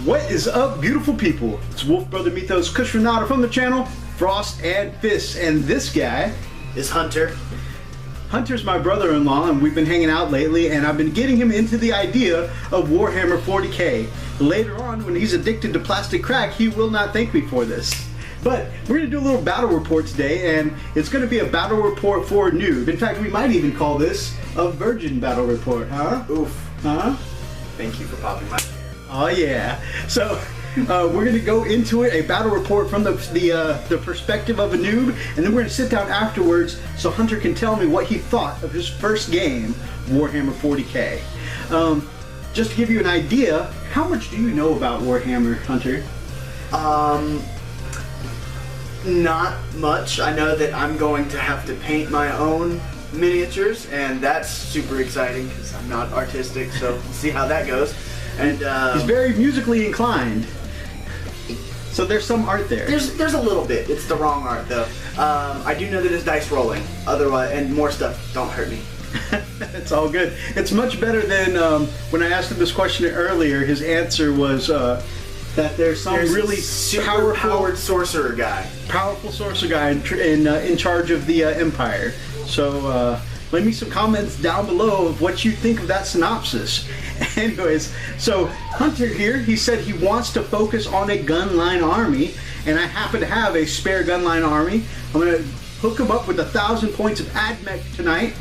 What is up, beautiful people? It's Wolf Brother Mythos Kushranada from the channel Frost and Fist, and this guy is Hunter. Hunter's my brother-in-law, and we've been hanging out lately, and I've been getting him into the idea of Warhammer 40K. Later on, when he's addicted to plastic crack, he will not thank me for this. But we're going to do a little battle report today, and it's going to be a battle report for Newb. In fact, we might even call this a virgin battle report, huh? Oof. Huh? Thank you for popping my... Oh yeah. So we're going to go into it, a battle report from the perspective of a noob, and then we're going to sit down afterwards so Hunter can tell me what he thought of his first game, Warhammer 40K. Just to give you an idea, how much do you know about Warhammer, Hunter? Not much. I know that I'm going to have to paint my own miniatures, and that's super exciting because I'm not artistic, so we'll see how that goes. And he's very musically inclined, so there's some art there. There's a little bit. It's the wrong art though. I do know that it's dice rolling. Otherwise, and more stuff. Don't hurt me. It's all good. It's much better than when I asked him this question earlier. His answer was that there's really super powered sorcerer guy. Powerful sorcerer guy in charge of the Empire. So leave me some comments down below of what you think of that synopsis. Anyways, so Hunter here, he said he wants to focus on a gunline army, and I happen to have a spare gunline army. I'm going to hook him up with 1,000 points of AdMech tonight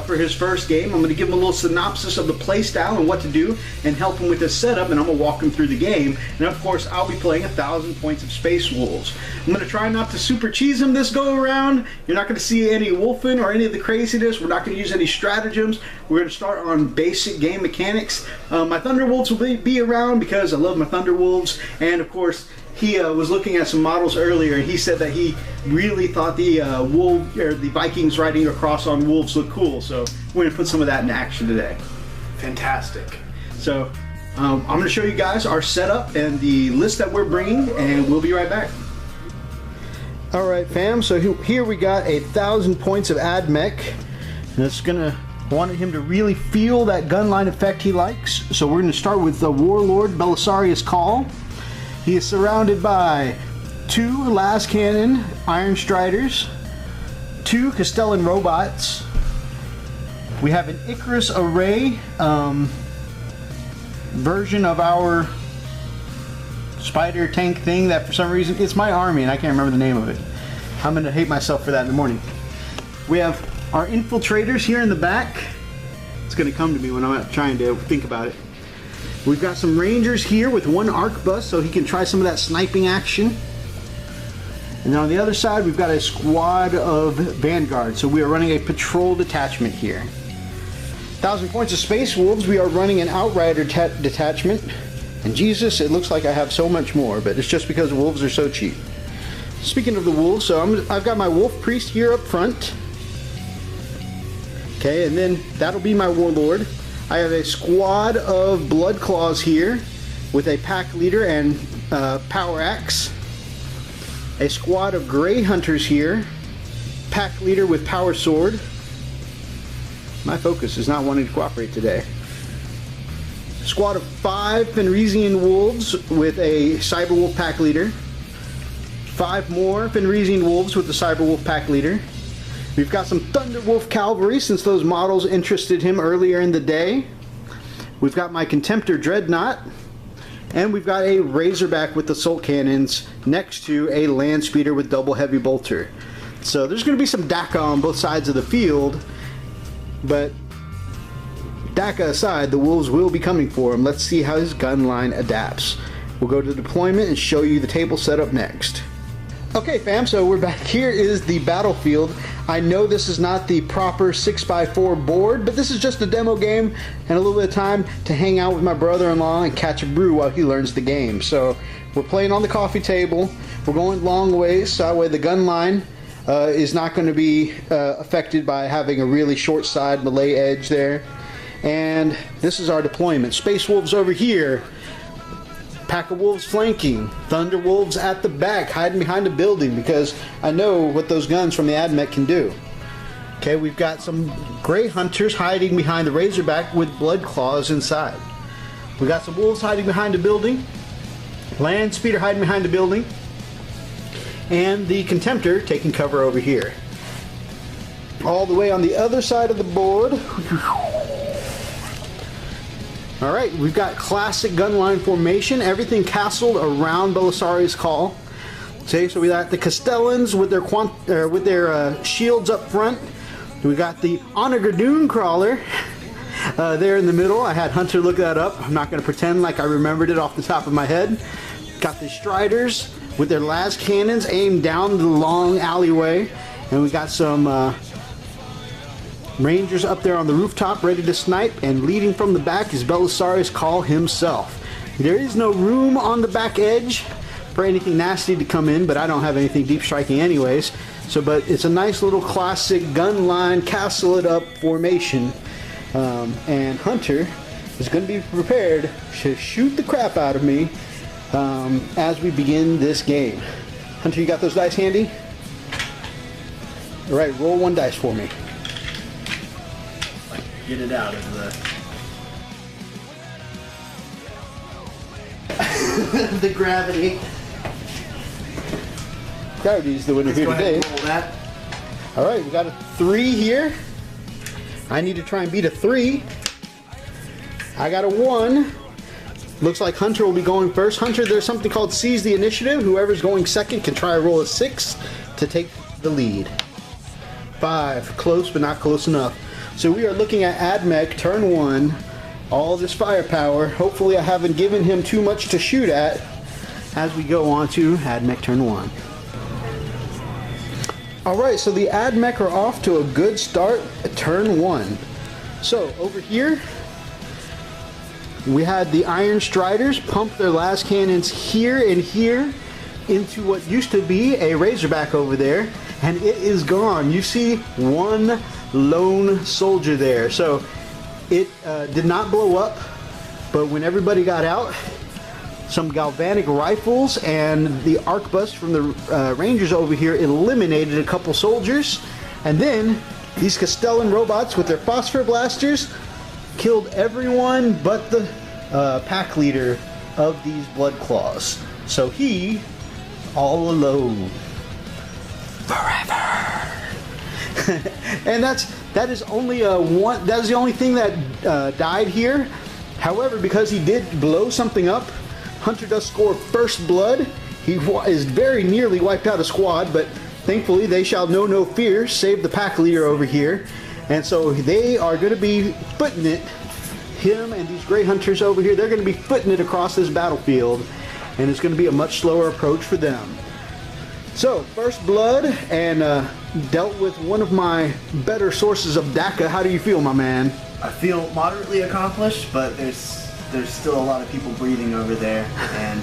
for his first game. I'm going to give him a little synopsis of the playstyle and what to do, and help him with his setup, and I'm going to walk him through the game. And of course, I'll be playing 1,000 points of Space Wolves. I'm going to try not to super cheese him this go around. You're not going to see any wolfing or any of the craziness. We're not going to use any stratagems. We're going to start on basic game mechanics. My Thunderwolves will be around because I love my Thunderwolves, and of course, he was looking at some models earlier, and he said that he really thought the the Vikings riding across on wolves looked cool. So we're gonna put some of that in action today. Fantastic. So I'm gonna show you guys our setup and the list that we're bringing, and we'll be right back. All right, fam. So here we got 1,000 points of AdMech, and it's gonna wanted him to really feel that gunline effect he likes. So we're gonna start with the Warlord Belisarius Call. He is surrounded by 2 Las Cannon Iron Striders, 2 Castellan Robots. We have an Icarus Array version of our spider tank thing that for some reason, it's my army and I can't remember the name of it. I'm going to hate myself for that in the morning. We have our Infiltrators here in the back. It's going to come to me when I'm trying to think about it. We've got some Rangers here with 1 Arquebus, so he can try some of that sniping action. And on the other side, we've got a squad of Vanguard, so we are running a patrol detachment here. 1,000 points of Space Wolves, we are running an Outrider detachment. And Jesus, it looks like I have so much more, but it's just because wolves are so cheap. Speaking of the wolves, so I've got my Wolf Priest here up front. Okay, and then that'll be my Warlord. I have a squad of Blood Claws here with a Pack Leader and Power Axe. A squad of Grey Hunters here, Pack Leader with Power Sword. My focus is not wanting to cooperate today. Squad of 5 Fenrisian Wolves with a Cyberwolf Pack Leader. 5 more Fenrisian Wolves with the Cyberwolf Pack Leader. We've got some Thunderwolf Cavalry since those models interested him earlier in the day. We've got my Contemptor Dreadnought. And we've got a Razorback with Assault Cannons next to a Land Speeder with Double Heavy Bolter. So there's going to be some DACA on both sides of the field. But DACA aside, the Wolves will be coming for him. Let's see how his gun line adapts. We'll go to deployment and show you the table setup next. Okay fam, so we're back. Here is the battlefield. I know this is not the proper 6x4 board, but this is just a demo game and a little bit of time to hang out with my brother-in-law and catch a brew while he learns the game. So we're playing on the coffee table. We're going long ways, so that way the gun line is not going to be affected by having a really short side melee edge there. And this is our deployment. Space Wolves over here. Pack of Wolves flanking, Thunder Wolves at the back, hiding behind a building because I know what those guns from the AdMech can do. Okay, we've got some Grey Hunters hiding behind the Razorback with Blood Claws inside. We got some Wolves hiding behind a building. Land speeder hiding behind the building, and the Contemptor taking cover over here. All the way on the other side of the board. Alright, we've got classic gun line formation, everything castled around Belisarius' Call. Okay, so we got the Castellans with their shields up front. We got the Onagardoon Crawler there in the middle. I had Hunter look that up. I'm not going to pretend like I remembered it off the top of my head. Got the Striders with their las cannons aimed down the long alleyway. And we got some Rangers up there on the rooftop ready to snipe. And leading from the back is Belisarius' Call himself. There is no room on the back edge for anything nasty to come in, but I don't have anything deep striking anyways. So, but it's a nice little classic gun line, castle it up formation. And Hunter is going to be prepared to shoot the crap out of me as we begin this game. Hunter, you got those dice handy? Alright, roll one dice for me. Get it out of the gravity. Gravity's the winner here today. Alright, we got a 3 here. I need to try and beat a 3. I got a 1. Looks like Hunter will be going first. Hunter, there's something called Seize the Initiative. Whoever's going second can try to roll a 6 to take the lead. 5. Close, but not close enough. So we are looking at Admech, turn 1. All this firepower. Hopefully I haven't given him too much to shoot at as we go on to Admech, turn 1. Alright, so the Admech are off to a good start at turn 1. So, over here, we had the Iron Striders pump their las cannons here and here into what used to be a Razorback over there, and it is gone. You see one lone soldier there. So, it did not blow up, but when everybody got out, some galvanic rifles and the arquebus from the Rangers over here eliminated a couple soldiers, and then these Castellan robots with their phosphor blasters killed everyone but the pack leader of these blood claws. So he, all alone, forever. And that is only that is the only thing that died here. However, because he did blow something up, Hunter does score first blood. He is very nearly wiped out a squad, but thankfully they shall know no fear, save the pack leader over here. And so they are going to be footing it, him and these gray hunters over here, they're going to be footing it across this battlefield, and it's going to be a much slower approach for them. So, first blood, and dealt with one of my better sources of DACA. How do you feel, my man? I feel moderately accomplished, but there's still a lot of people breathing over there, and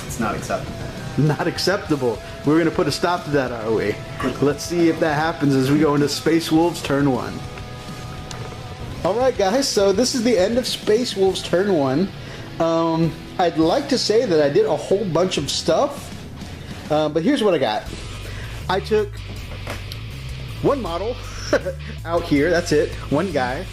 it's not acceptable. Not acceptable. We're going to put a stop to that, are we? Let's see if that happens as we go into Space Wolves turn 1. Alright guys, so this is the end of Space Wolves turn 1. I'd like to say that I did a whole bunch of stuff, but here's what I got. I took one model out here, that's it, one guy.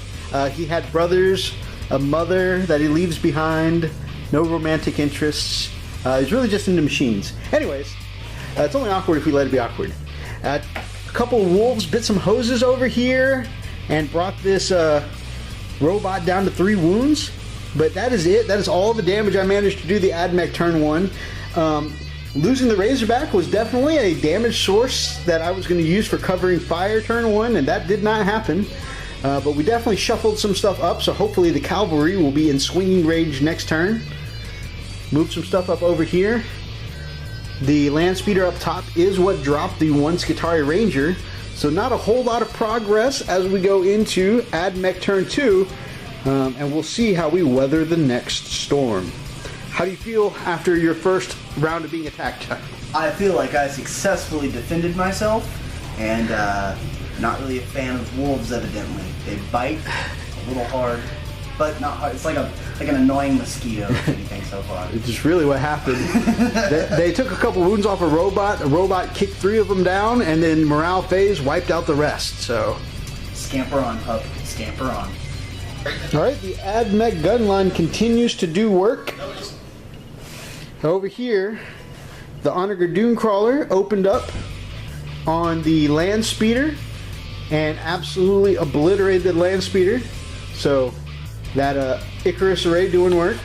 He had brothers, a mother that he leaves behind, no romantic interests. He's really just into machines. Anyways, it's only awkward if we let it be awkward. A couple of wolves bit some hoses over here and brought this robot down to 3 wounds. But that is it. That is all the damage I managed to do the Admech turn 1. Losing the Razorback was definitely a damage source that I was going to use for covering fire turn 1, and that did not happen. But we definitely shuffled some stuff up, so hopefully the cavalry will be in swinging range next turn. Move some stuff up over here. The land speeder up top is what dropped the one Skitarii Ranger, so not a whole lot of progress as we go into Admech turn 2, and we'll see how we weather the next storm. How do you feel after your first round of being attacked? I feel like I successfully defended myself, and not really a fan of wolves evidently. They bite, it's a little hard, but not hard. It's like an annoying mosquito, if anything so far. It's just really what happened. they took a couple wounds off a robot kicked 3 of them down, and then morale phase wiped out the rest, so. Scamper on, pup, scamper on. Alright, the Admech gun line continues to do work. Over here, the Onager Dunecrawler opened up on the land speeder and absolutely obliterated the land speeder. So that Icarus array doing work.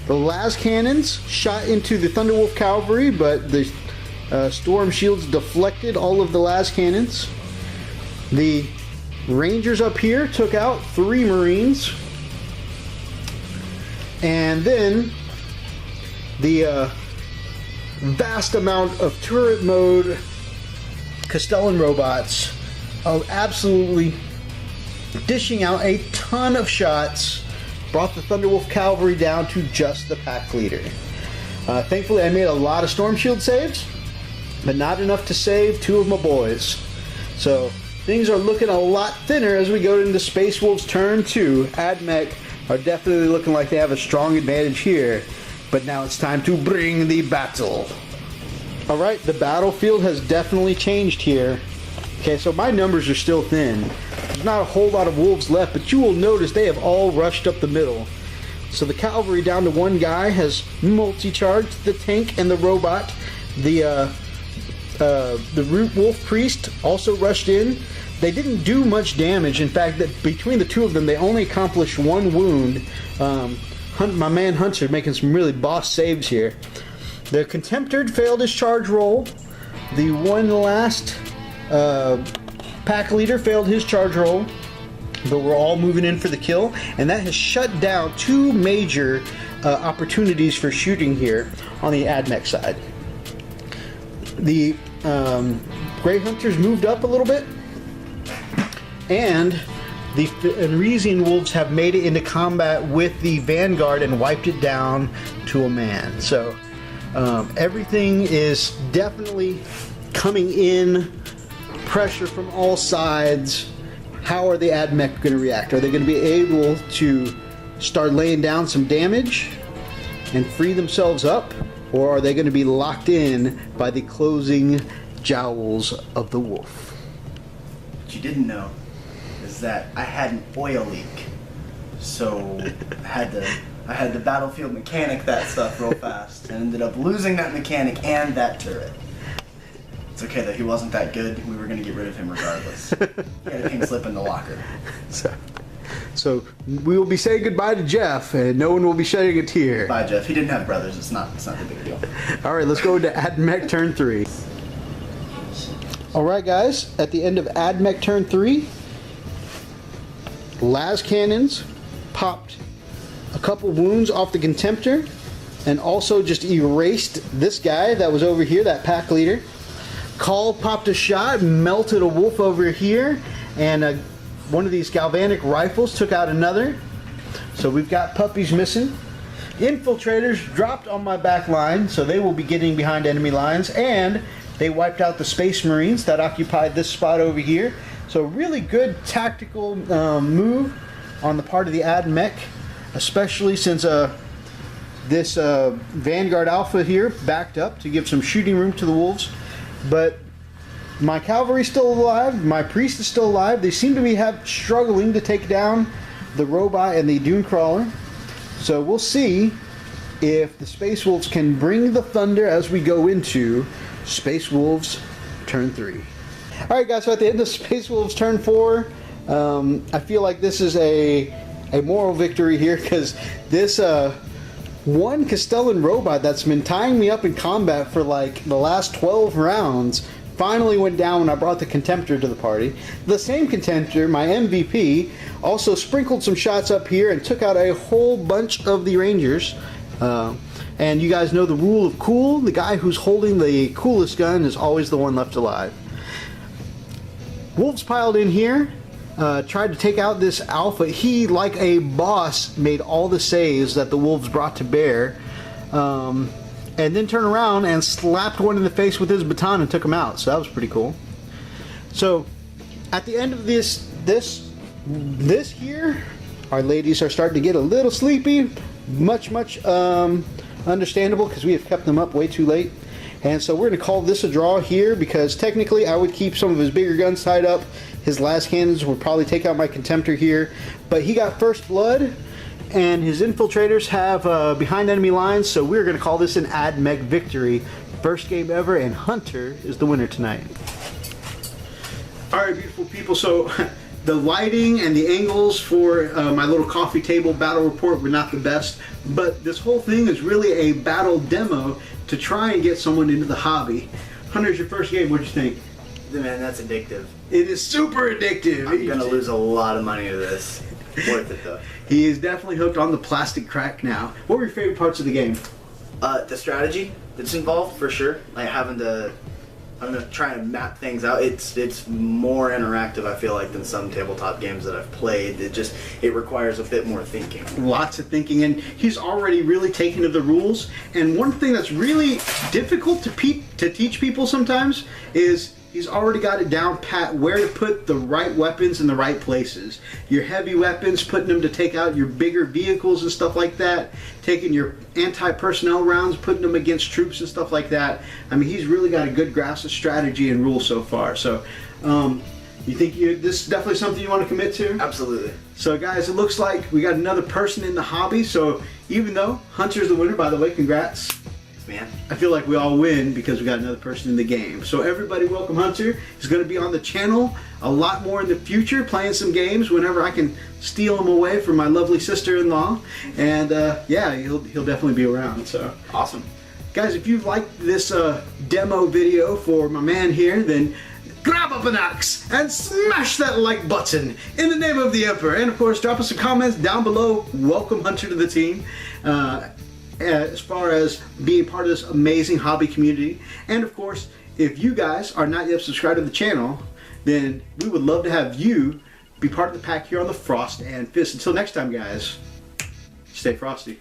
The las cannons shot into the Thunderwolf cavalry, but the storm shields deflected all of the las cannons. The Rangers up here took out 3 Marines. And then the vast amount of turret mode Castellan robots absolutely dishing out a ton of shots brought the Thunderwolf cavalry down to just the pack leader. Thankfully I made a lot of storm shield saves, but not enough to save 2 of my boys. So things are looking a lot thinner as we go into Space Wolves turn 2. AdMech are definitely looking like they have a strong advantage here, but now it's time to bring the battle. Alright, the battlefield has definitely changed here. Okay, so my numbers are still thin. There's not a whole lot of wolves left, but you will notice they have all rushed up the middle. So the cavalry down to 1 guy has multi-charged the tank and the robot. The Root Wolf Priest also rushed in. They didn't do much damage. In fact, between the 2 of them, they only accomplished 1 wound. My man Hunter making some really boss saves here. The Contemptor failed his charge roll. The one last pack leader failed his charge roll, but we're all moving in for the kill, and that has shut down 2 major opportunities for shooting here on the AdMech side. The Grey Hunters moved up a little bit, and the Fenrisian Wolves have made it into combat with the Vanguard and wiped it down to a man. So everything is definitely coming in, pressure from all sides. How are the AdMech going to react? Are they going to be able to start laying down some damage and free themselves up, or are they going to be locked in by the closing jowls of the wolf? What you didn't know is that I had an oil leak, so I had to battlefield mechanic that stuff real fast, and ended up losing that mechanic and that turret. It's okay though, he wasn't that good. We were going to get rid of him regardless. He had a pink slip in the locker. So we will be saying goodbye to Jeff, and no one will be shedding a tear. Bye, Jeff. He didn't have brothers. It's not the big deal. All right, let's go to AdMech turn 3. All right, guys. At the end of AdMech turn 3, las cannons popped a couple wounds off the Contemptor, and also just erased this guy that was over here, that pack leader. Call popped a shot, melted a wolf over here, and one of these galvanic rifles took out another. So we've got puppies missing. Infiltrators dropped on my back line, so they will be getting behind enemy lines, and they wiped out the Space Marines that occupied this spot over here. So really good tactical move on the part of the AdMech, especially since this Vanguard Alpha here backed up to give some shooting room to the wolves. But my cavalry's still alive, my priest is still alive. They seem to be struggling to take down the robot and the Dunecrawler. So we'll see if the Space Wolves can bring the thunder as we go into Space Wolves turn 3. Alright guys, so at the end of Space Wolves turn 4, I feel like this is a moral victory here, because this one Castellan robot that's been tying me up in combat for like the last 12 rounds finally went down when I brought the Contemptor to the party. The same Contemptor, my MVP, also sprinkled some shots up here and took out a whole bunch of the Rangers. And you guys know the rule of cool. The guy who's holding the coolest gun is always the one left alive. Wolves piled in here. Tried to take out this Alpha. He, like a boss, made all the saves that the wolves brought to bear, and then turned around and slapped one in the face with his baton and took him out. So that was pretty cool. So at the end of this here, our ladies are starting to get a little sleepy. Much understandable, because we have kept them up way too late. And so we're going to call this a draw here, because technically I would keep some of his bigger guns tied up. His last cannons would probably take out my Contemptor here, but he got first blood, and his infiltrators have behind enemy lines, so we're going to call this an AdMech victory. First game ever, and Hunter is the winner tonight. Alright, beautiful people, so the lighting and the angles for my little coffee table battle report were not the best, but this whole thing is really a battle demo to try and get someone into the hobby. Hunter's your first game, what'd you think? Man, that's addictive. It is super addictive. I'm gonna lose a lot of money to this. Worth it though. He is definitely hooked on the plastic crack now. What were your favorite parts of the game? The strategy that's involved, for sure. Like having to, I don't know, try and map things out. It's more interactive, I feel like, than some tabletop games that I've played. It requires a bit more thinking. Lots of thinking, and he's already really taken to the rules. And one thing that's really difficult to teach people sometimes is he's already got it down pat where to put the right weapons in the right places. Your heavy weapons, putting them to take out your bigger vehicles and stuff like that. Taking your anti-personnel rounds, putting them against troops and stuff like that. I mean, he's really got a good grasp of strategy and rules so far. So, you think this is definitely something you want to commit to? Absolutely. So guys, it looks like we got another person in the hobby. So even though Hunter's the winner, by the way, congrats. Man. I feel like we all win because we got another person in the game. So everybody welcome Hunter. He's going to be on the channel a lot more in the future, playing some games whenever I can steal him away from my lovely sister-in-law. And yeah, he'll definitely be around. So awesome. Guys, if you liked this demo video for my man here, then grab up an axe and smash that like button in the name of the Emperor. And of course, drop us some comments down below. Welcome Hunter to the team. As far as being part of this amazing hobby community. And of course, if you guys are not yet subscribed to the channel, then we would love to have you be part of the pack here on the Frost and Fist. Until next time, guys, stay frosty.